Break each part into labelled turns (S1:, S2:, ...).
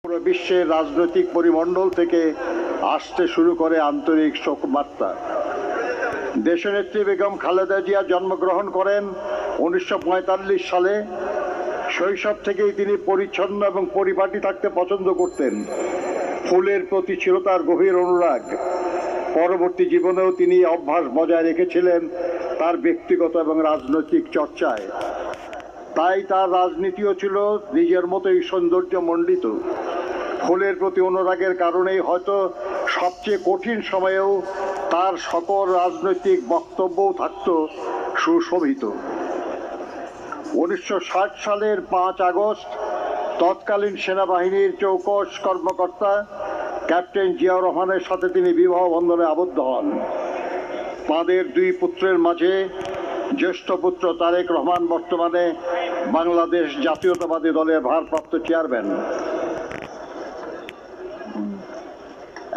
S1: পুরো বিশ্বের রাজনৈতিক পরিমণ্ডল থেকে আসতে শুরু করে আন্তরিক শোকবার্তা। দেশনেত্রী বেগম খালেদা জিয়া জন্মগ্রহণ করেন 1945 সালে। শৈশব থেকেই তিনি পরিচ্ছন্ন এবং পরিপাটি থাকতে পছন্দ করতেন। ফুলের প্রতি ছিল তার গভীর অনুরাগ। পরবর্তী জীবনেও তিনি অভ্যাস বজায় রেখেছিলেন তার ব্যক্তিগত এবং রাজনৈতিক চর্চায়। তাই তার রাজনীতিও ছিল নিজের মতোই সৌন্দর্যমণ্ডিত। ফুলের প্রতি অনুরাগের কারণেই হয়তো সবচেয়ে কঠিন সময়েও তার সকল রাজনৈতিক বক্তব্যও থাকত সুশোভিত। 1960 সালের 5 আগস্ট তৎকালীন সেনাবাহিনীর চৌকস কর্মকর্তা ক্যাপ্টেন জিয়াউর রহমানের সাথে তিনি বিবাহ বন্ধনে আবদ্ধ হন। তাঁদের 2 পুত্রের মাঝে জ্যেষ্ঠ পুত্র তারেক রহমান বর্তমানে বাংলাদেশ জাতীয়তাবাদী দলের ভারপ্রাপ্ত চেয়ারম্যান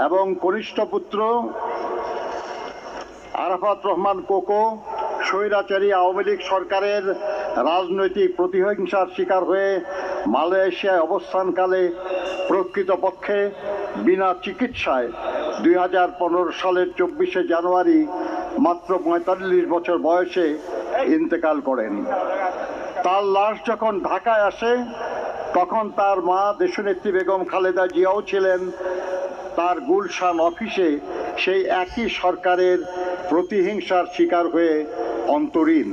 S1: এবং কনিষ্ঠ পুত্র আরাফাত রহমান কোকো স্বৈরাচারী আওয়ামী লীগ সরকারের রাজনৈতিক প্রতিহিংসার শিকার হয়ে মালয়েশিয়ায় অবস্থানকালে প্রকৃতপক্ষে বিনা চিকিৎসায় 2015 সালের 24শে জানুয়ারি মাত্র 45 বছর বয়সে ইন্তেকাল করেন। তার লাশ যখন ঢাকায় আসে তখন তার মা দেশনেত্রী বেগম খালেদা জিয়াও ছিলেন তার গুলশান অফিসে সেই একই সরকারের প্রতিহিংসার শিকার হয়ে অন্তরীণ।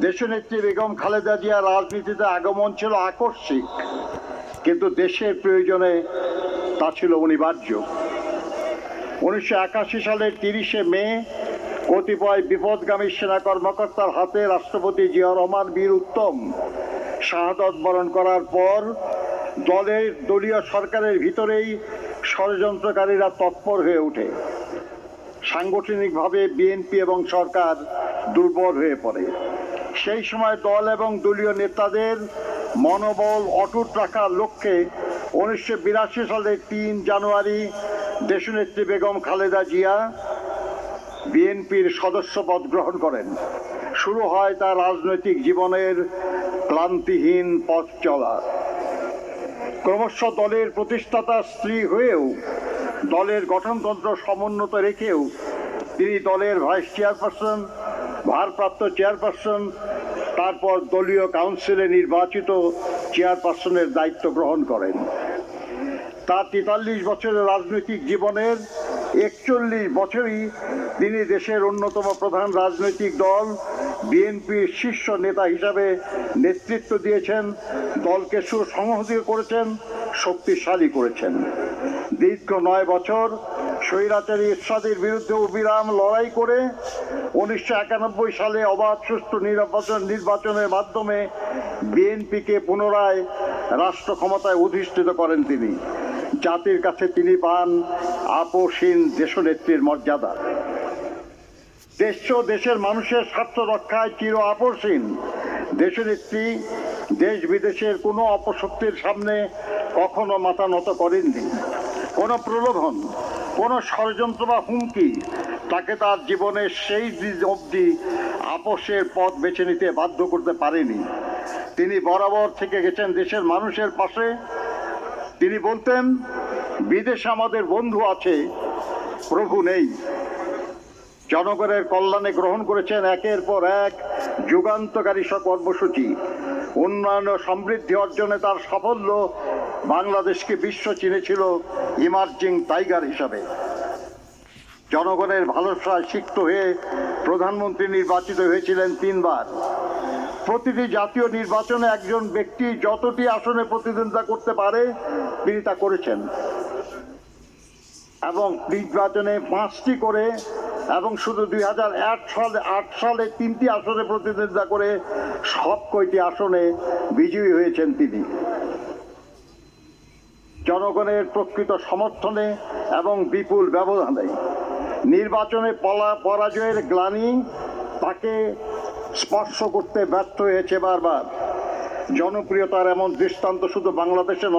S1: দেশনেত্রী বেগম খালেদা জিয়ার রাজনীতিতে আগমন ছিল আকস্মিক, কিন্তু দেশের প্রয়োজনে তা ছিল অনিবার্য। 1981 সালের 30শে মে কতিপয় বিপদগামী সেনা কর্মকর্তার হাতে রাষ্ট্রপতি জিয়াউর রহমান বীর উত্তম শাহাদত বরণ করার পর দলীয় সরকারের ভিতরেই ষড়যন্ত্রকারীরা তৎপর হয়ে ওঠে। সাংগঠনিকভাবে বিএনপি এবং সরকার দুর্বল হয়ে পড়ে। সেই সময় দল এবং দলীয় নেতাদের মনোবল অটুট রাখার লক্ষ্যে 1982 সালের 3 জানুয়ারি দেশনেত্রী বেগম খালেদা জিয়া বিএনপির সদস্যপদ গ্রহণ করেন। শুরু হয় তার রাজনৈতিক জীবনের ক্লান্তিহীন পথ চলা। ক্রমশ দলের প্রতিষ্ঠাতা স্ত্রী হয়েও দলের গঠনতন্ত্র সমুন্নত রেখেও তিনি দলের ভাইস চেয়ারপারসন, ভারপ্রাপ্ত চেয়ারপারসন, তারপর দলীয় কাউন্সিলে নির্বাচিত চেয়ারপারসনের দায়িত্ব গ্রহণ করেন। তার 43 বছরের রাজনৈতিক জীবনের 41 বছরই তিনি দেশের অন্যতম প্রধান রাজনৈতিক দল বিএনপির শীর্ষ নেতা হিসাবে নেতৃত্ব দিয়েছেন, দলকে সুসংহত করেছেন, শক্তিশালী করেছেন। দীর্ঘ 9 বছর স্বৈরাচারী এরশাদের বিরুদ্ধে অবিরাম লড়াই করে 1991 সালে অবাধ সুষ্ঠু নির্বাচনের মাধ্যমে বিএনপিকে পুনরায় রাষ্ট্র ক্ষমতায় অধিষ্ঠিত করেন তিনি। জাতির কাছে তিনি পান আপোষহীন দেশনেত্রীর মর্যাদা। দেশ ও দেশের মানুষের স্বার্থ রক্ষায় চির আপোষহীন দেশনেত্রী দেশ বিদেশের কোনো অপশক্তির সামনে কখনো মাথা নত করেননি। কোনো প্রলোভন, কোনো ষড়যন্ত্র বা হুমকি তাকে তার জীবনের সেই দিন অবধি আপোষের পথ বেছে নিতে বাধ্য করতে পারেনি। তিনি বরাবর থেকে গেছেন দেশের মানুষের পাশে। তিনি বলতেন, বিদেশে আমাদের বন্ধু আছে, প্রভু নেই। জনগণের কল্যাণে গ্রহণ করেছেন একের পর এক যুগান্তকারী সব কর্মসূচি। উন্নয়ন ও সমৃদ্ধি অর্জনে তার সাফল্য বাংলাদেশকে বিশ্ব চিনেছিল ইমার্জিং টাইগার হিসাবে। জনগণের ভালোবাসায় সিক্ত হয়ে প্রধানমন্ত্রী নির্বাচিত হয়েছিলেন 3 বার। প্রতিটি জাতীয় নির্বাচনে একজন ব্যক্তি যতটি আসনে প্রতিদ্বন্দ্বিতা করতে পারে তিনি তা করেছেন, এবং নির্বাচনে 5টি করে, এবং শুধু 2008 সালে 3টি আসনে প্রতিদ্বন্দ্বিতা করে সব কয়টি আসনে বিজয়ী হয়েছেন তিনি। জনগণের প্রকৃত সমর্থনে এবং বিপুল ব্যবধানে নির্বাচনে পরাজয়ের গ্লানি তাকে স্পর্শ করতে ব্যর্থ হয়েছে বারবার। জনপ্রিয়তার এমন দৃষ্টান্ত শুধু বাংলাদেশে নয়,